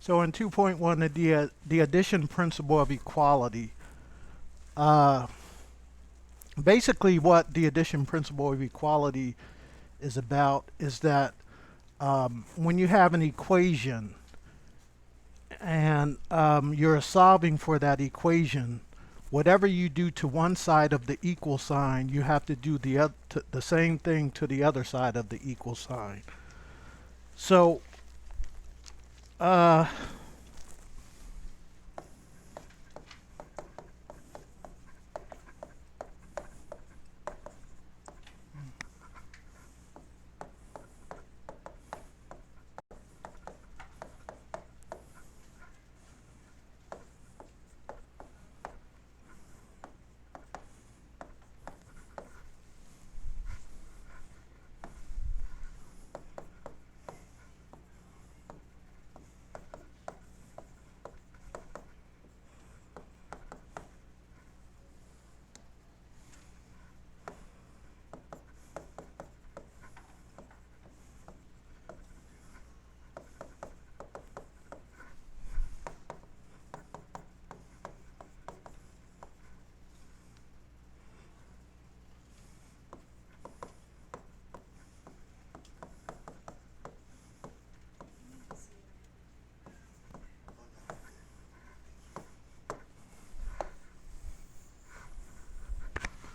So in 2.1, the addition principle of equality. Uh, Basically, what the addition principle of equality is about is that when you have an equation and you're solving for that equation, whatever you do to one side of the equal sign, you have to do the same thing to the other side of the equal sign. So, uh,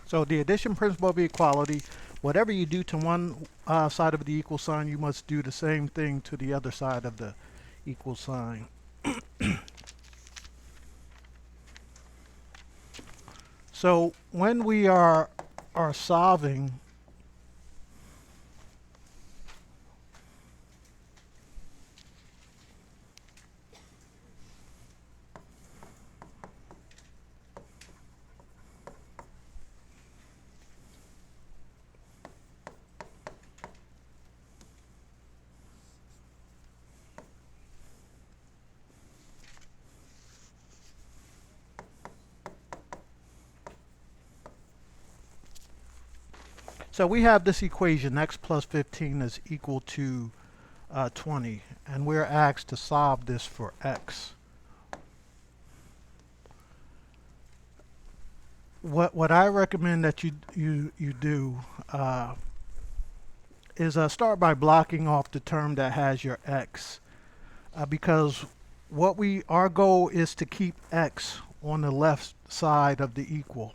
so the addition principle of equality, whatever you do to one side of the equal sign, you must do the same thing to the other side of the equal sign. So when we are solving, so we have this equation, x plus 15 is equal to 20, and we're asked to solve this for x. What I recommend that you do is start by blocking off the term that has your x, because our goal is to keep x on the left side of the equal.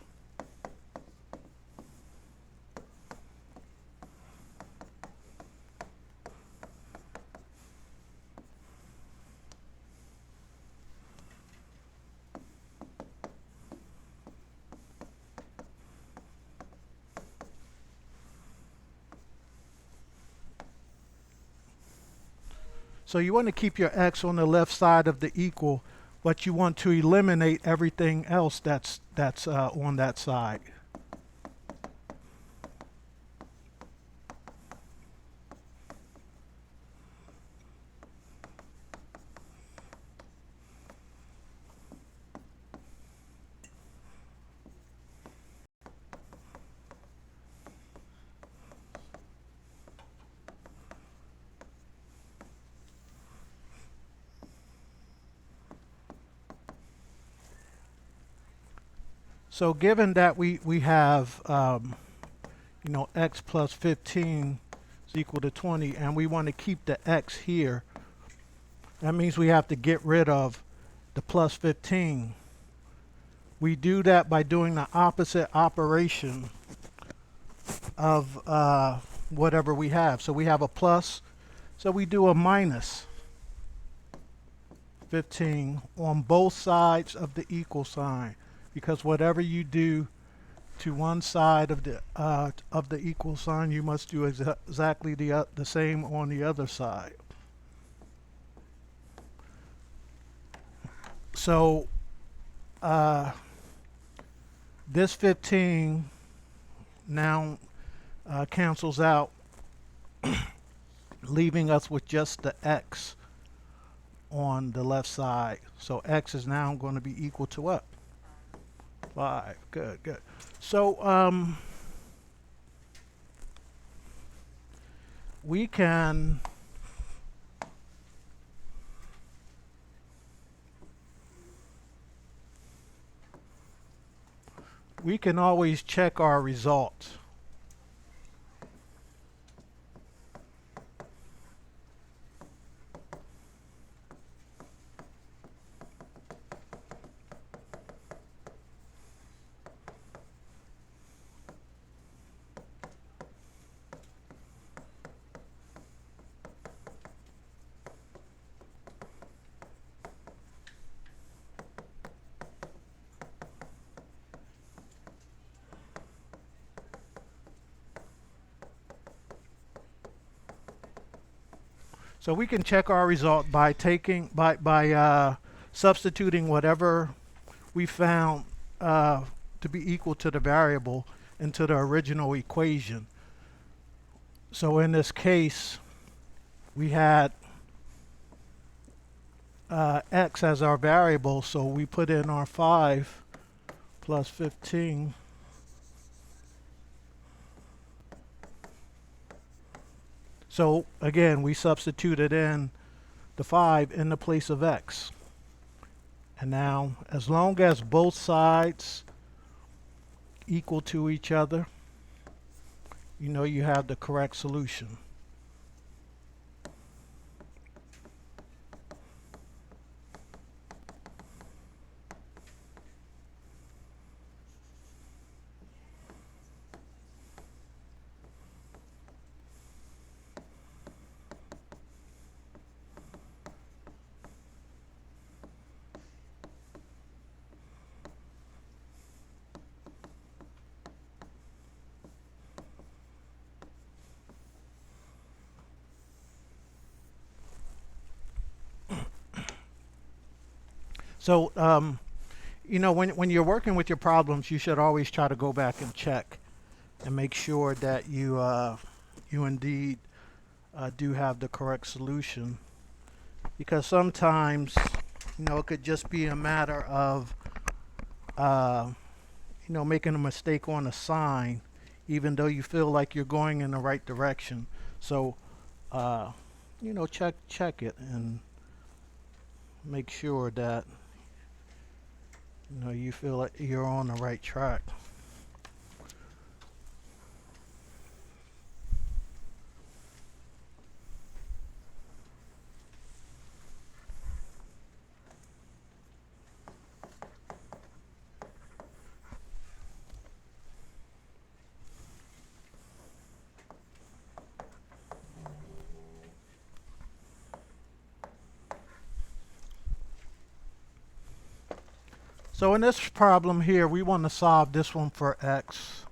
So you want to keep your x on the left side of the equal, but you want to eliminate everything else that's on that side. So given that we have x plus 15 is equal to 20, and we want to keep the x here, that means we have to get rid of the plus 15. We do that by doing the opposite operation of whatever we have. So we have a plus, so we do a minus 15 on both sides of the equal sign, because whatever you do to one side of the equal sign, you must do exactly the same on the other side. So this 15 now cancels out, leaving us with just the x on the left side. So x is now going to be equal to what? 5. Good, good. So we can we can always check our results. So we can check our result by substituting whatever we found to be equal to the variable into the original equation. So in this case, we had x as our variable, so we put in our 5 plus 15. So again, we substituted in the 5 in the place of x. And now, as long as both sides equal to each other, you know you have the correct solution. So, you know, when you're working with your problems, you should always try to go back and check and make sure that you indeed do have the correct solution. Because sometimes, you know, it could just be a matter of, you know, making a mistake on a sign, even though you feel like you're going in the right direction. So, you know, check it and make sure that you know you feel like you're on the right track. So in this problem here, we want to solve this one for x.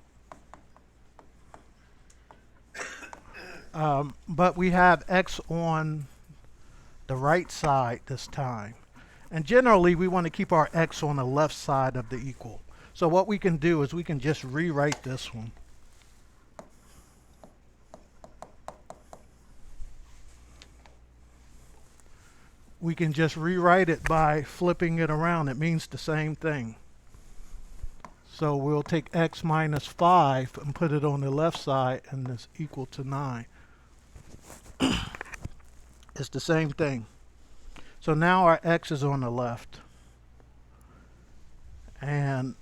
But we have x on the right side this time. And generally, we want to keep our x on the left side of the equal. So what we can do is we can just rewrite this one. We can just rewrite it by flipping it around. It means the same thing. So we'll take x minus 5 and put it on the left side, and it's equal to 9. It's the same thing. So now our x is on the left. And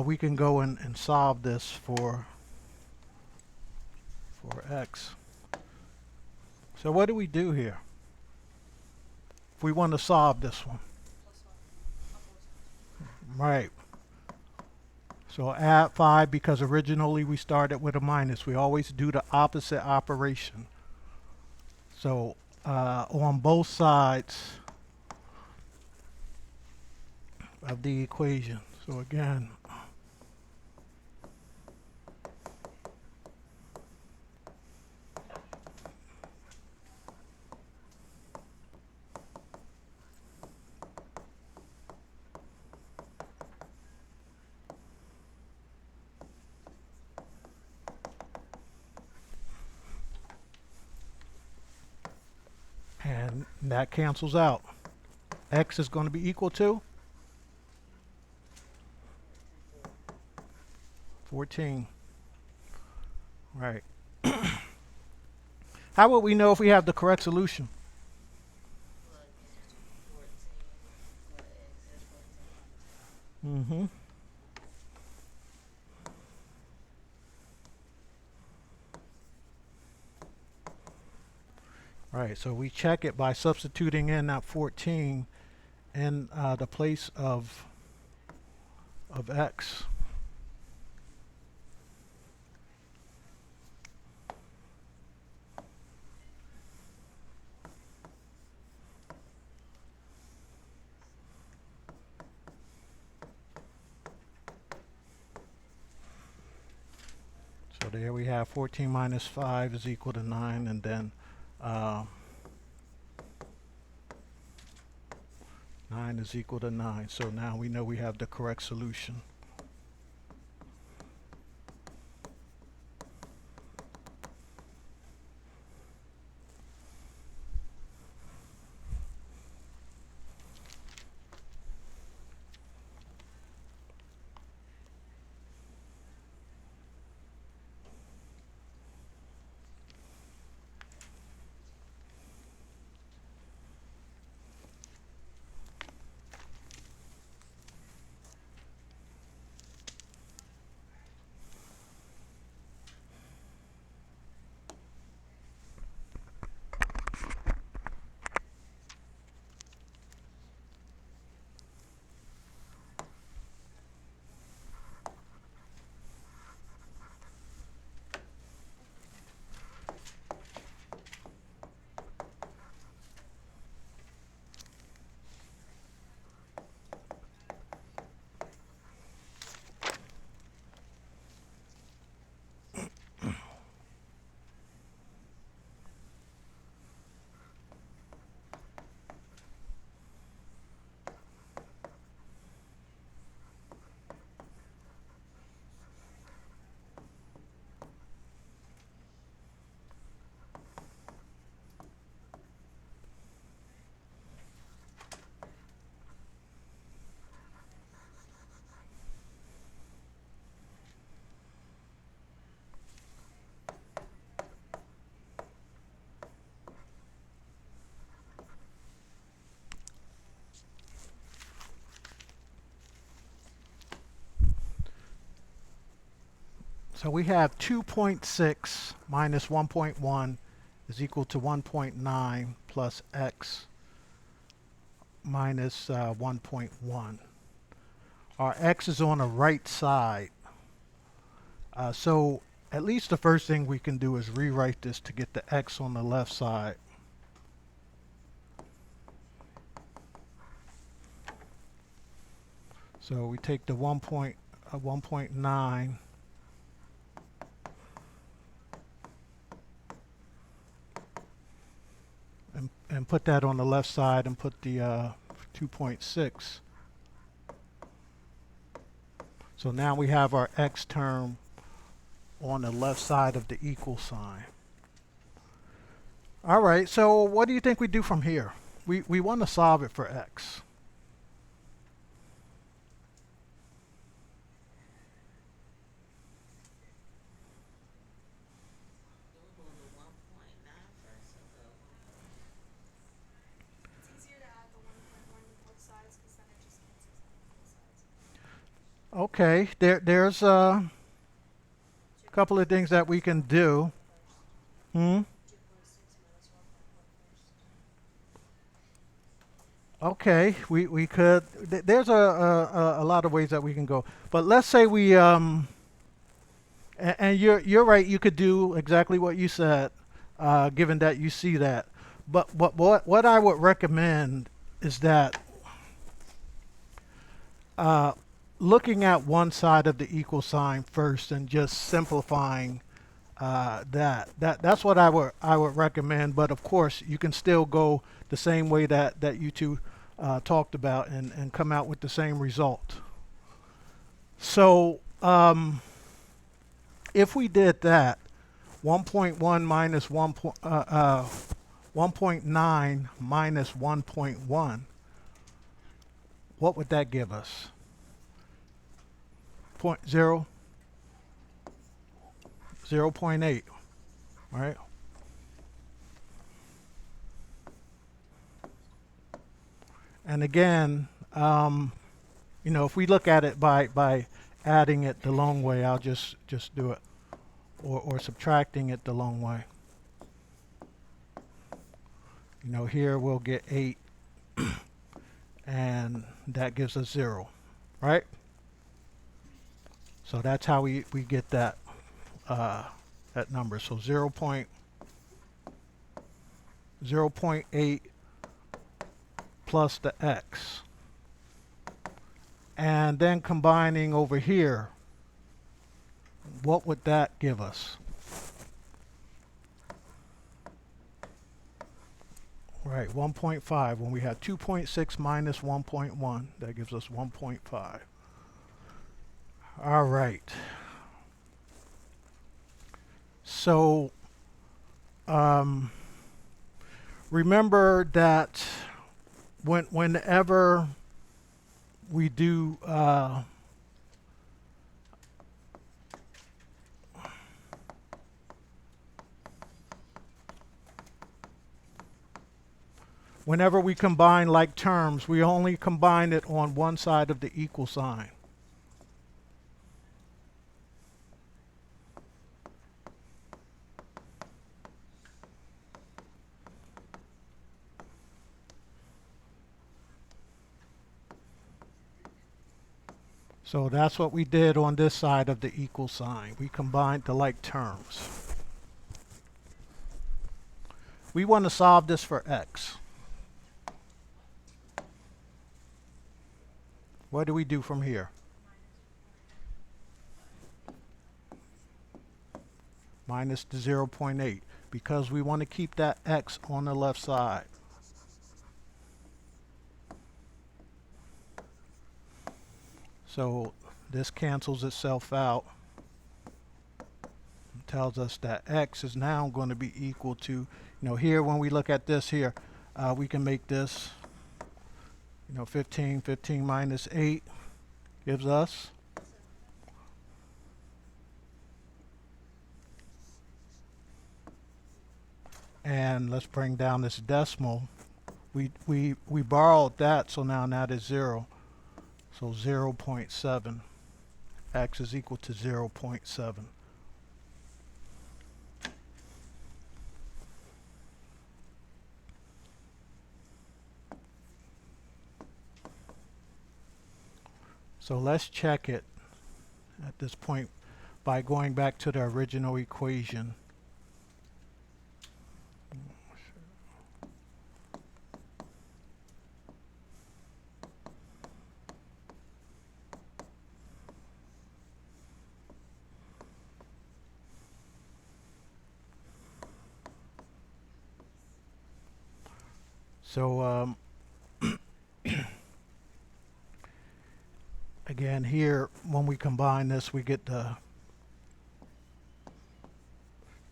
we can go and solve this for x. So what do we do here? If we want to solve this one. Right. So add 5 because originally we started with a minus. We always do the opposite operation. So on both sides of the equation. So again, and that cancels out. X is going to be equal to 14. Right. How would we know if we have the correct solution? Mm-hmm. All right, so we check it by substituting in that 14 in the place of x. So there we have 14 minus 5 is equal to 9, and then 9 is equal to 9. So now we know we have the correct solution. So we have 2.6 minus 1.1 is equal to 1.9 plus x minus 1.1. Our x is on the right side. So at least the first thing we can do is rewrite this to get the x on the left side. So we take the 1.9 and put that on the left side and put the 2.6. So now we have our x term on the left side of the equal sign. All right, so what do you think we do from here? We want to solve it for x. Okay, there's a couple of things that we can do. Okay, we could. There's a lot of ways that we can go. But let's say we and you're right. You could do exactly what you said, given that you see that. But what I would recommend is that looking at one side of the equal sign first and just simplifying that's what I would recommend. But of course, you can still go the same way that you two talked about and come out with the same result. So if we did that, 1.1 minus 1.9 minus 1.1, what would that give us? 0.8, right? And again, if we look at it by adding it the long way, I'll just do it, or subtracting it the long way. Here we'll get 8, and that gives us 0, right? So that's how we get that that number. So 0.8 plus the x. And then combining over here, what would that give us? Right, 1.5. When we have 2.6 minus 1.1, that gives us 1.5. All right. So remember that whenever we do whenever we combine like terms, we only combine it on one side of the equal sign. So that's what we did on this side of the equal sign. We combined the like terms. We want to solve this for x. What do we do from here? Minus the 0.8, because we want to keep that x on the left side. So this cancels itself out. It tells us that x is now going to be equal to, here when we look at this here, we can make this, 15 minus 8 gives us and let's bring down this decimal. We borrowed that, so now that is 0. So 0.7. X is equal to 0.7. So let's check it at this point by going back to the original equation. So again, here when we combine this, we get the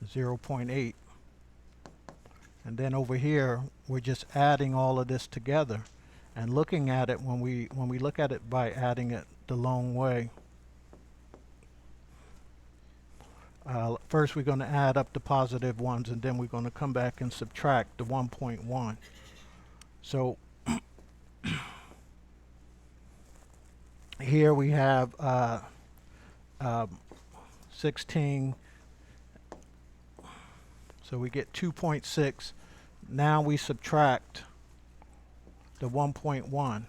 0.8, and then over here we're just adding all of this together and looking at it when we look at it by adding it the long way. First we're going to add up the positive ones, and then we're going to come back and subtract the 1.1. So here we have 16, so we get 2.6. Now we subtract the 1.1,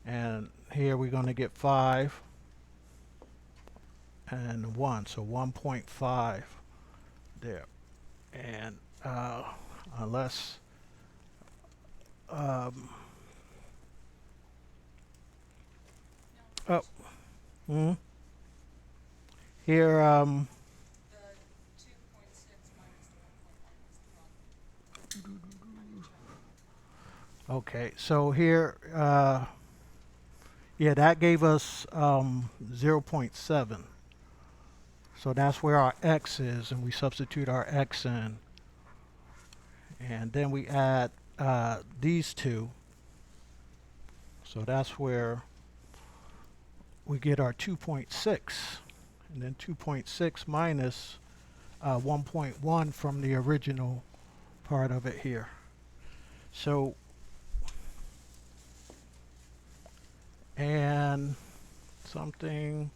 and here we're going to get 5 and 1, so 1.5 there. And unless here okay, so here yeah, that gave us 0.7. So that's where our x is, and we substitute our x in. And then we add these two. So that's where we get our 2.6. And then 2.6 minus 1.1 from the original part of it here. So, and something.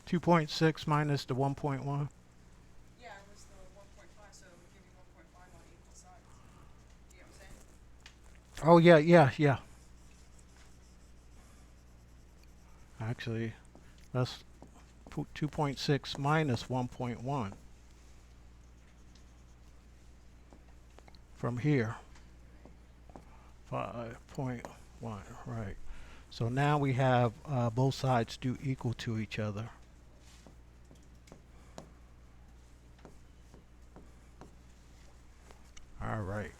2.6 minus the 1.1. Yeah, it was the 1.5, so it would give you 1.5 on equal sides. You know what I'm saying? Oh, yeah, yeah, yeah. Actually, let's put 2.6 minus 1.1 from here. 5.1, right. So now we have both sides do equal to each other. All right.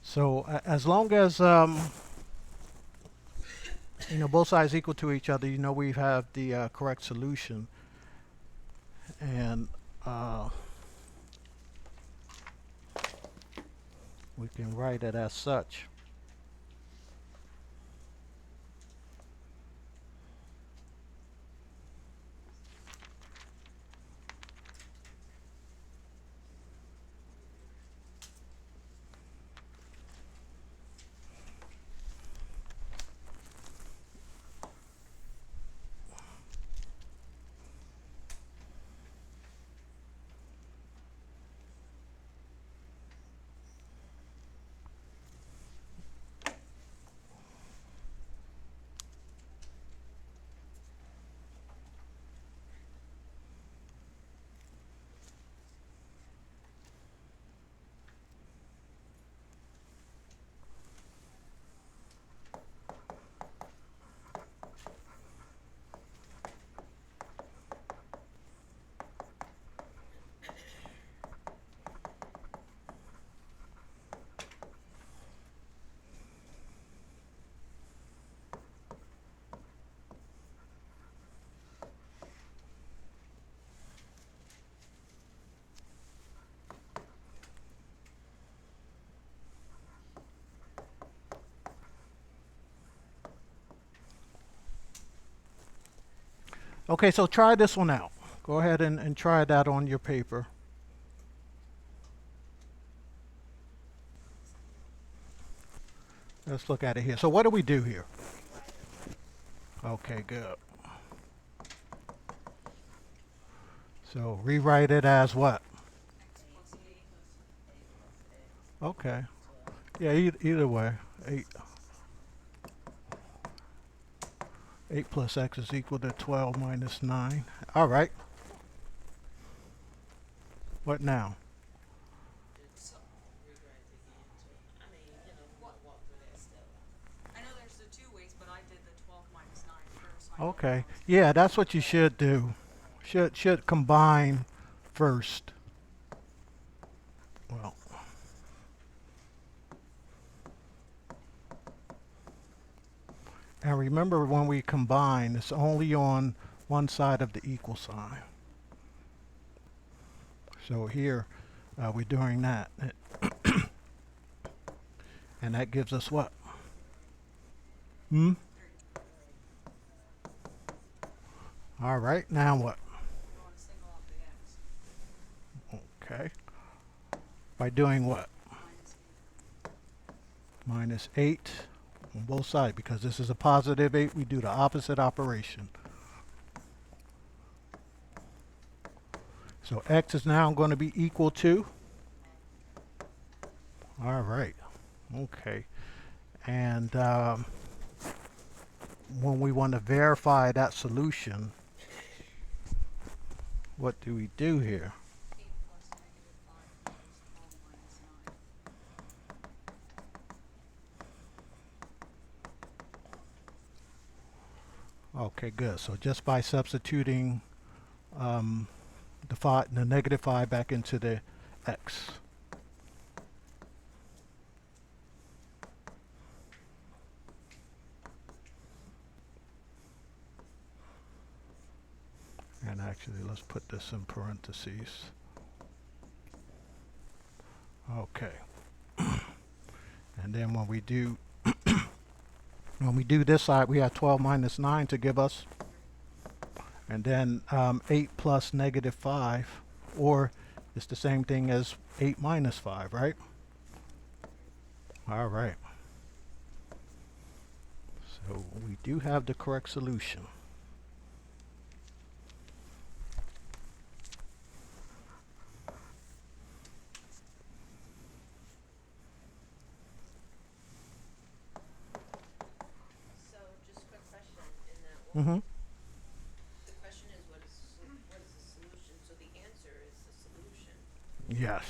So as long as both sides equal to each other, we have the correct solution, and we can write it as such. Okay, so try this one out. Go ahead and try that on your paper. Let's look at it here. So what do we do here? Okay, good. So rewrite it as what? X plus 8. Okay. Yeah, either way. 8 plus x is equal to 12 minus 9. All right. What now? So rewrite it again too. I mean, we What? can walk through that step. I know there's the two ways, but I did the 12 minus 9 first, so I know Okay. that was Yeah, that's what you should do. Should combine first. Well, and remember when we combine, it's only on one side of the equal sign. So here we're doing that. And that gives us what? Hmm? 3. All right, now what? You want to single out the x. Okay. By doing what? Minus 8. Minus 8 on both sides. Because this is a positive 8, we do the opposite operation. So x is now going to be equal to? All right. Okay. And when we want to verify that solution, what do we do here? 8 plus negative 5 equals 12 minus 9. Okay, good. So just by substituting the negative 5 back into the x. And actually, let's put this in parentheses. Okay. And then when we do this side, we have 12 minus 9 to give us. And then 8 plus negative 5, or it's the same thing as 8 minus 5, right? All right. So we do have the correct solution. So, just quick question in that one. Mm-hmm. The question is, what is the solution? So the answer is the solution. Yes.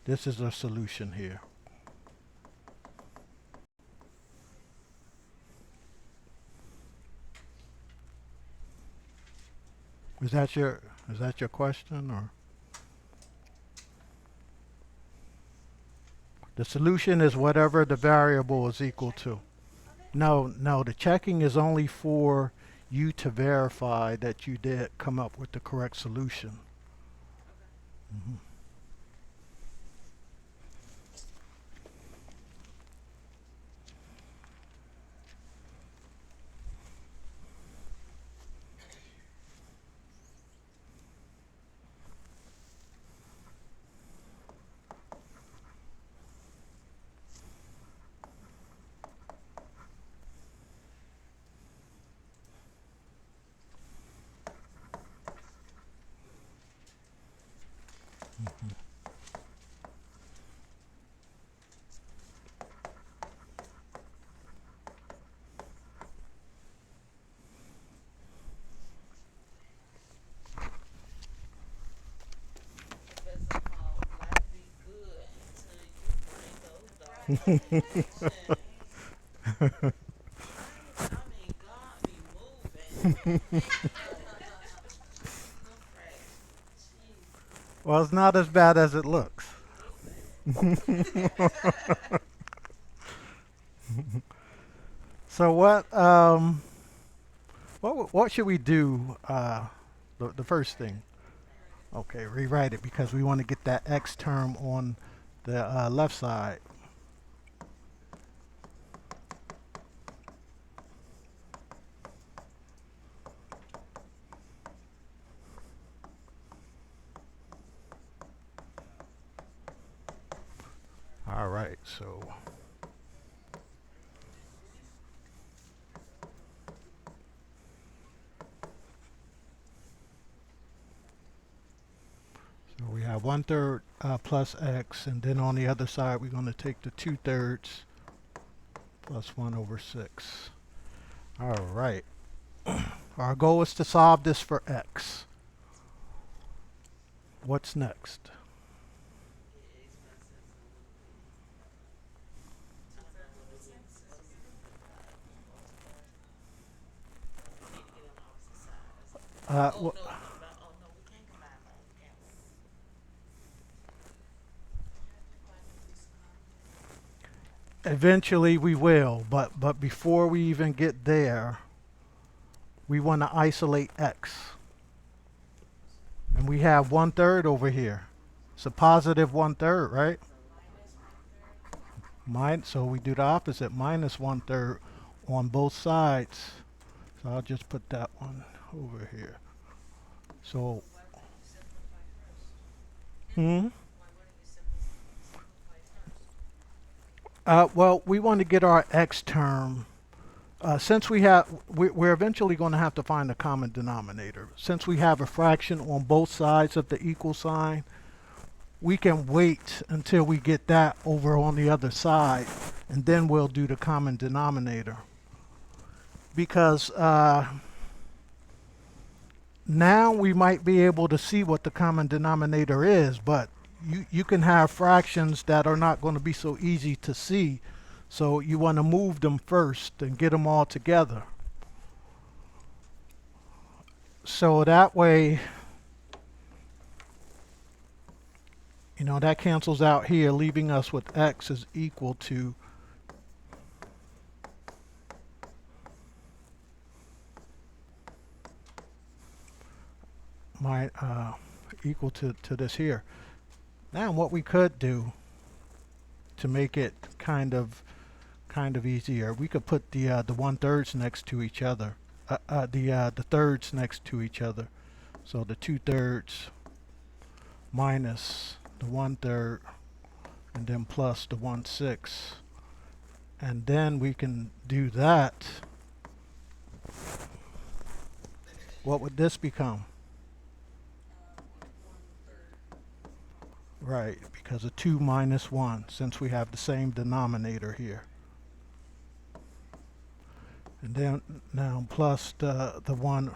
This is a solution here. Is that your question, or the solution is whatever the variable is equal to? No, the checking is only for you to verify that you did come up with the correct solution. Mhm. Professor called life be good until you bring those dogs. I mean, God be moving. Jesus, Well, it's not as bad as it looks. a little bad. So what should we do? The first thing. Okay, rewrite it because we want to get that x term on the left side. All right, so we have 1/3 plus x, and then on the other side we're going to take the 2/3 plus 1/6. All right. Our goal is to solve this for x. What's next? Uh, Oh, wh- no, oh, no, we can't combine both, can we? Eventually we will, but before we even get there, we want to isolate x. And we have 1/3 over here. It's a positive 1/3, right? So we do the opposite, minus 1/3 on both sides. So I'll just put that one over here. So, Why wouldn't you simplify first? hmm? Why wouldn't you simplify first? Well, we want to get our x term. Since we're eventually going to have to find a common denominator. Since we have a fraction on both sides of the equal sign, we can wait until we get that over on the other side, and then we'll do the common denominator. Because now we might be able to see what the common denominator is, but you can have fractions that are not going to be so easy to see. So you want to move them first and get them all together. So that way, that cancels out here, leaving us with x is equal to my equal to this here. Now what we could do to make it kind of easier, we could put the 1/3 next to each other, the thirds next to each other. So the 2/3 minus the 1/3, and then plus the 1/6, And then we can do that. What would this become? 1/3. Right, because of 2 minus 1, since we have the same denominator here. And then now plus the 1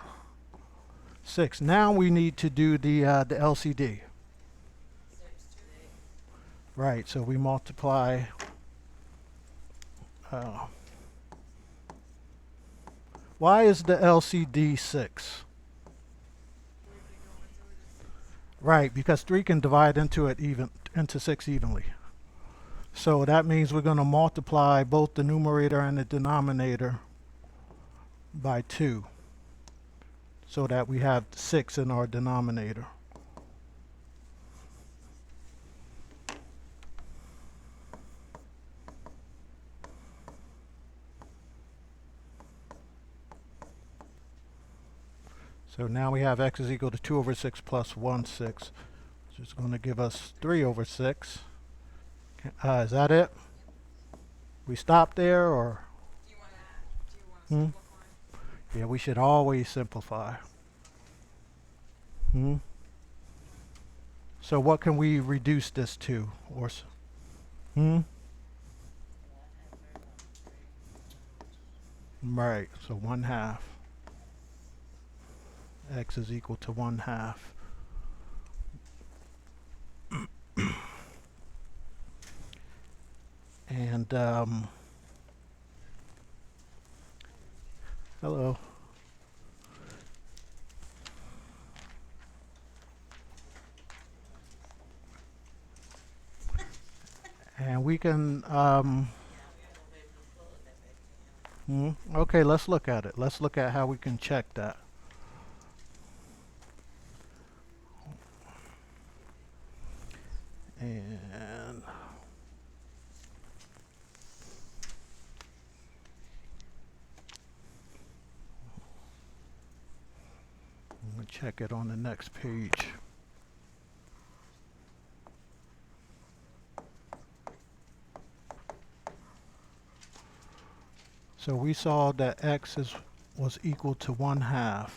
6. Now we need to do the LCD. 6, 2. Right, so we multiply why is the LCD 6? Right, because 3 can divide into 6 evenly. So that means we're going to multiply both the numerator and the denominator by 2 so that we have 6 in our denominator. So now we have x is equal to 2 over 6 plus 1 6, which is going to give us 3 over 6. Is that it? We stop there, or? Do you want to Hmm? simplify? Yeah, we should always simplify. Hmm? So what can we reduce this to? Or hmm? Right, so 1/2. X is equal to 1/2. And hello. And we can okay, let's look at it. Let's look at how we can check that. And I'm going to check it on the next page. So we saw that x was equal to 1/2.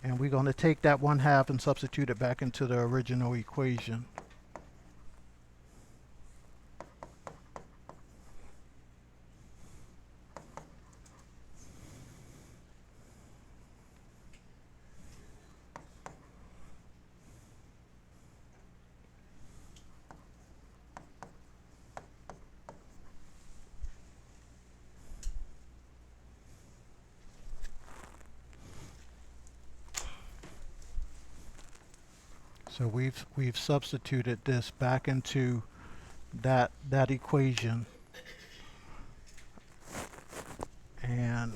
And we're going to take that 1/2 and substitute it back into the original equation. So we've substituted this back into that equation, and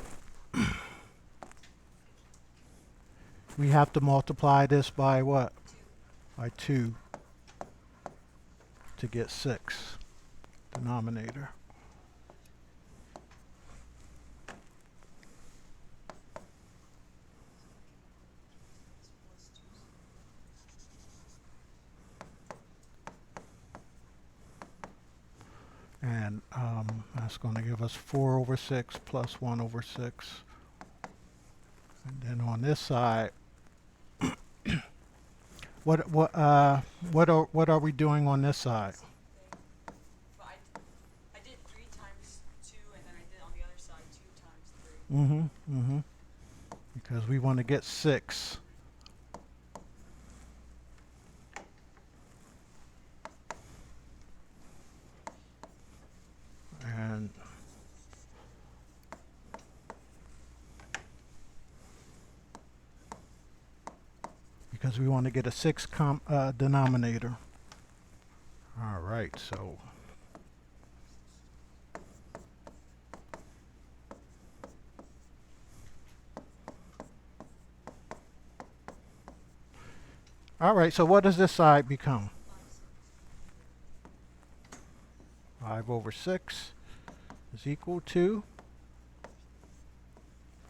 we have to multiply this by what? By 2 to get 6 denominator. And that's going to give us 4 over 6 plus 1 over 6. And then on this side, what are we doing on this side? But I did 3 times 2, and then I did on the other side 2 times 3. Because we want to get 6. And because we want to get a 6 denominator. All right, so all right, so what does this side become? 5 over 6 is equal to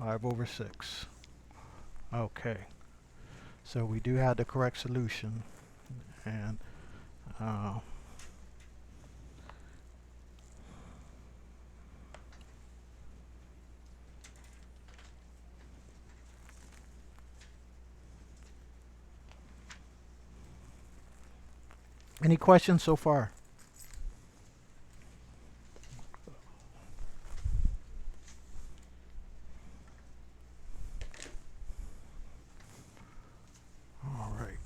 5 over 6. Okay. So we do have the correct solution. And any questions so far? All right.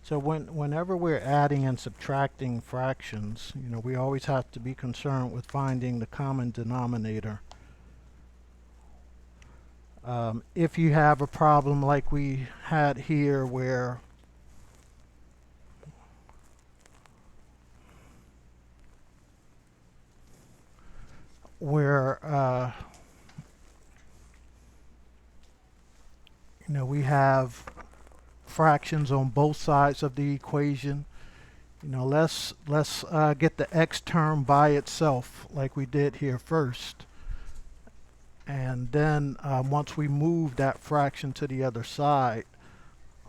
So whenever we're adding and subtracting fractions, we always have to be concerned with finding the common denominator. If you have a problem like we had here where we have fractions on both sides of the equation, let's get the x term by itself like we did here first. And then once we move that fraction to the other side,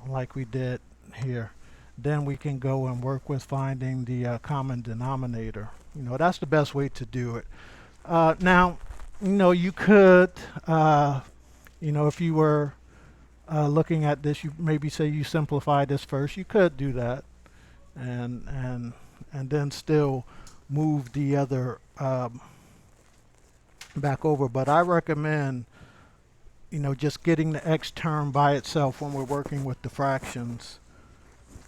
like we did here, then we can go and work with finding the common denominator. That's the best way to do it. Now, you could, if you were looking at this, you maybe say you simplify this first. You could do that, and then still move the other back over. But I recommend just getting the x term by itself when we're working with the fractions,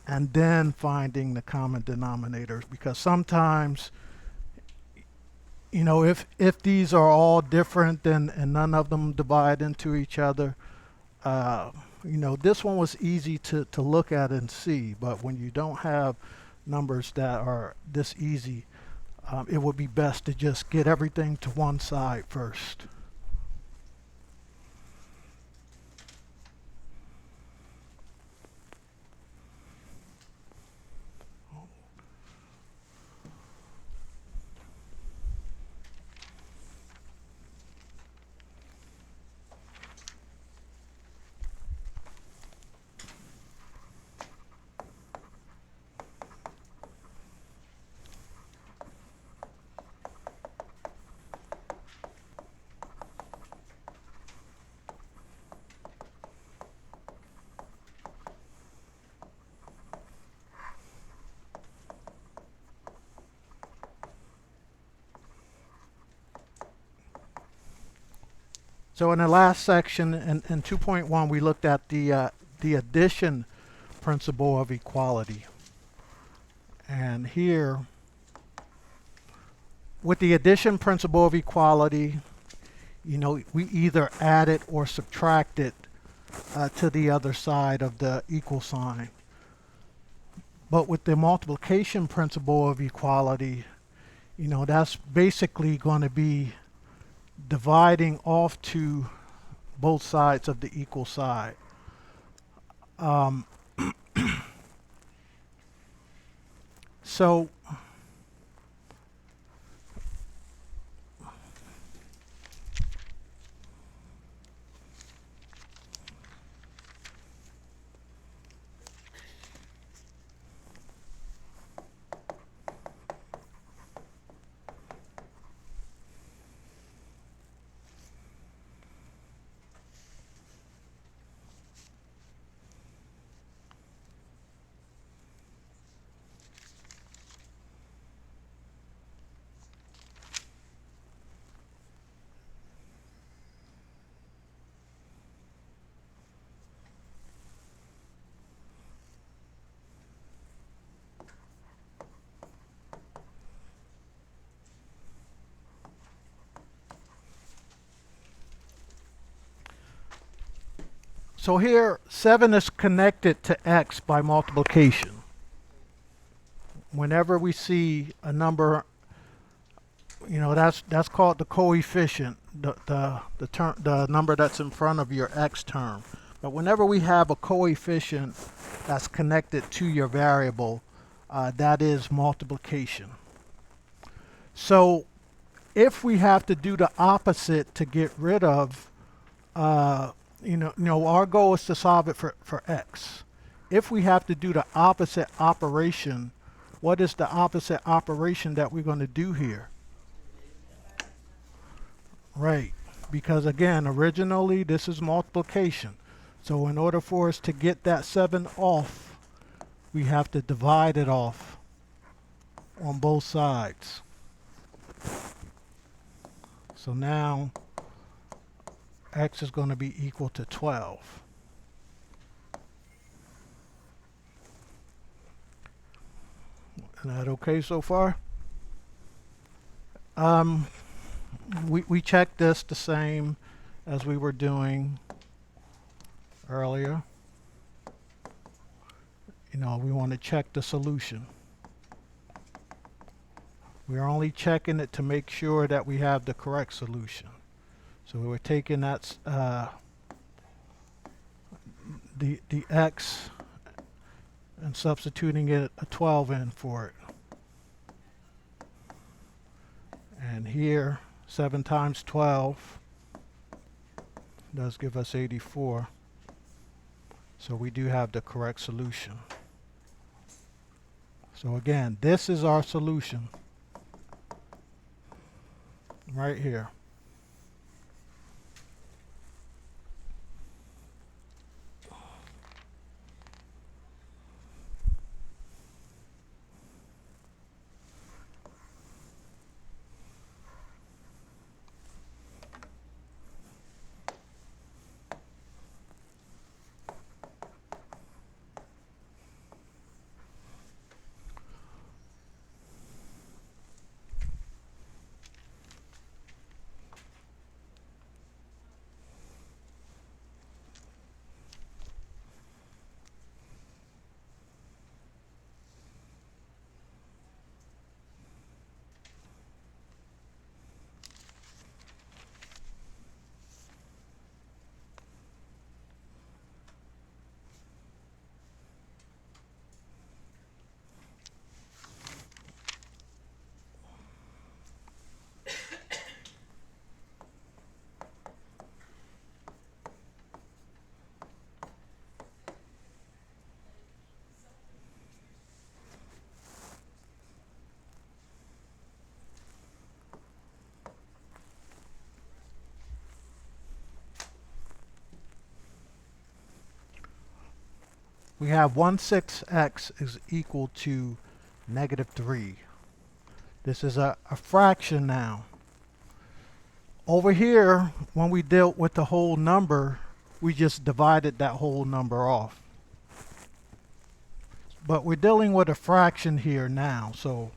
and then finding the common denominators, because sometimes if these are all different and none of them divide into each other, this one was easy to look at and see, but when you don't have numbers that are this easy, it would be best to just get everything to one side first. So in the last section, in 2.1, we looked at the addition principle of equality. And here, with the addition principle of equality, we either add it or subtract it to the other side of the equal sign. But with the multiplication principle of equality, that's basically going to be dividing off to both sides of the equal side. So So here, 7 is connected to x by multiplication. Whenever we see a number, that's called the coefficient, the number that's in front of your x term. But whenever we have a coefficient that's connected to your variable, that is multiplication. So if we have to do the opposite to get rid of, our goal is to solve it for x. If we have to do the opposite operation, what is the opposite operation that we're going to do here? Right, because again, originally this is multiplication. So in order for us to get that 7 off, we have to divide it off on both sides. So now x is going to be equal to 12. Is that okay so far? We checked this the same as we were doing earlier. We want to check the solution. We're only checking it to make sure that we have the correct solution. So we're taking that the x and substituting it a 12 in for it. And here 7 times 12 does give us 84. So we do have the correct solution. So again, this is our solution right here. We have 1/6x is equal to -3. This is a fraction now. Over here, when we dealt with the whole number, we just divided that whole number off. But we're dealing with a fraction here now, so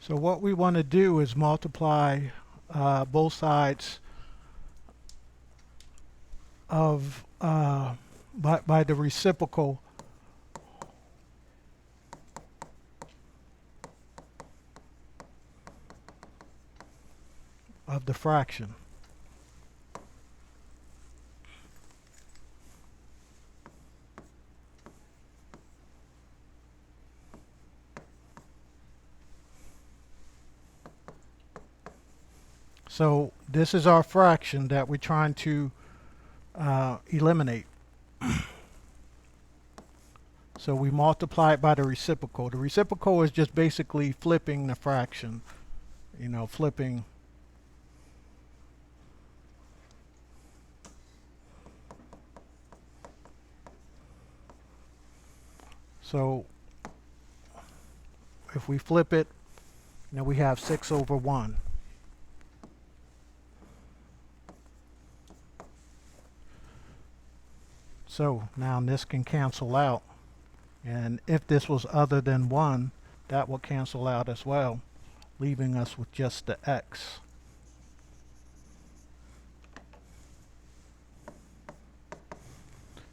so what we want to do is multiply both sides of by the reciprocal of the fraction. So this is our fraction that we're trying to eliminate. So we multiply it by the reciprocal. The reciprocal is just basically flipping the fraction. You know, flipping. So if we flip it, now we have 6 over 1. So now this can cancel out. And if this was other than 1, that will cancel out as well, leaving us with just the x.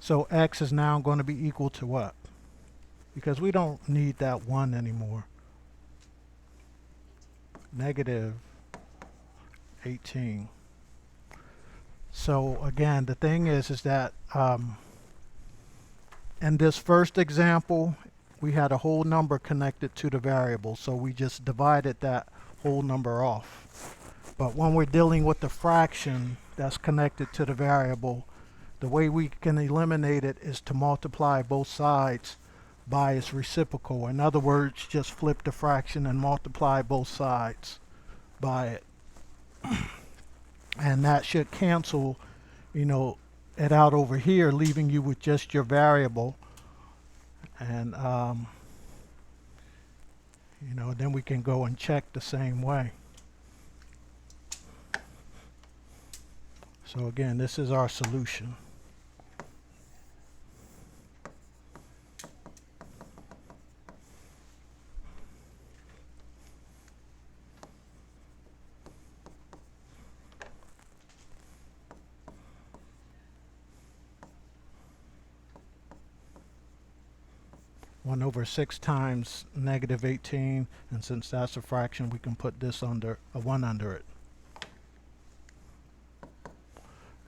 So x is now going to be equal to what? Because we don't need that 1 anymore. Negative 18. So again, the thing is that in this first example, we had a whole number connected to the variable, so we just divided that whole number off. But when we're dealing with the fraction that's connected to the variable, the way we can eliminate it is to multiply both sides by its reciprocal. In other words, just flip the fraction and multiply both sides by it. And that should cancel, you know, it out over here, leaving you with just your variable. And you know, then we can go and check the same way. So again, this is our solution. One over 6 times negative 18, and since that's a fraction, we can put this under a 1 under it.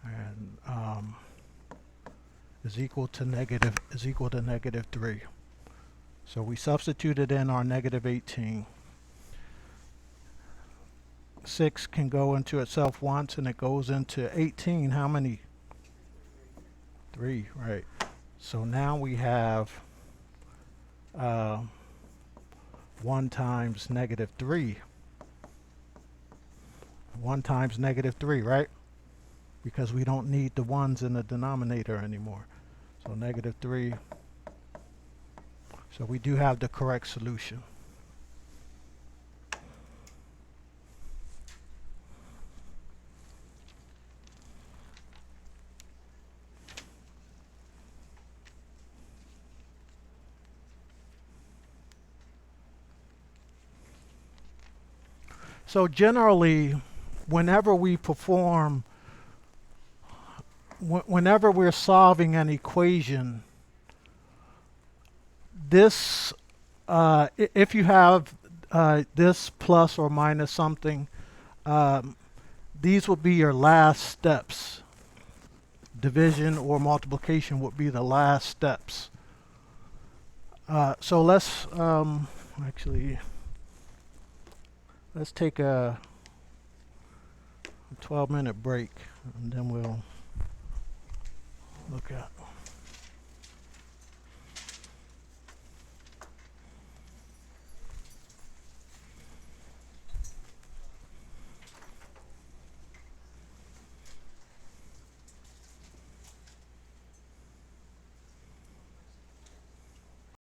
And is equal to negative 3. So we substituted in our negative 18. 6 can go into itself once, and it goes into 18. How many? 3, right. So now we have 1 times negative 3. 1 times negative 3, right? Because we don't need the 1's in the denominator anymore. So negative 3. So we do have the correct solution. So generally, whenever we perform, whenever we're solving an equation, this, if you have this plus or minus something, these will be your last steps. Division or multiplication would be the last steps. So let's actually, let's take a 12-minute break, and then we'll look at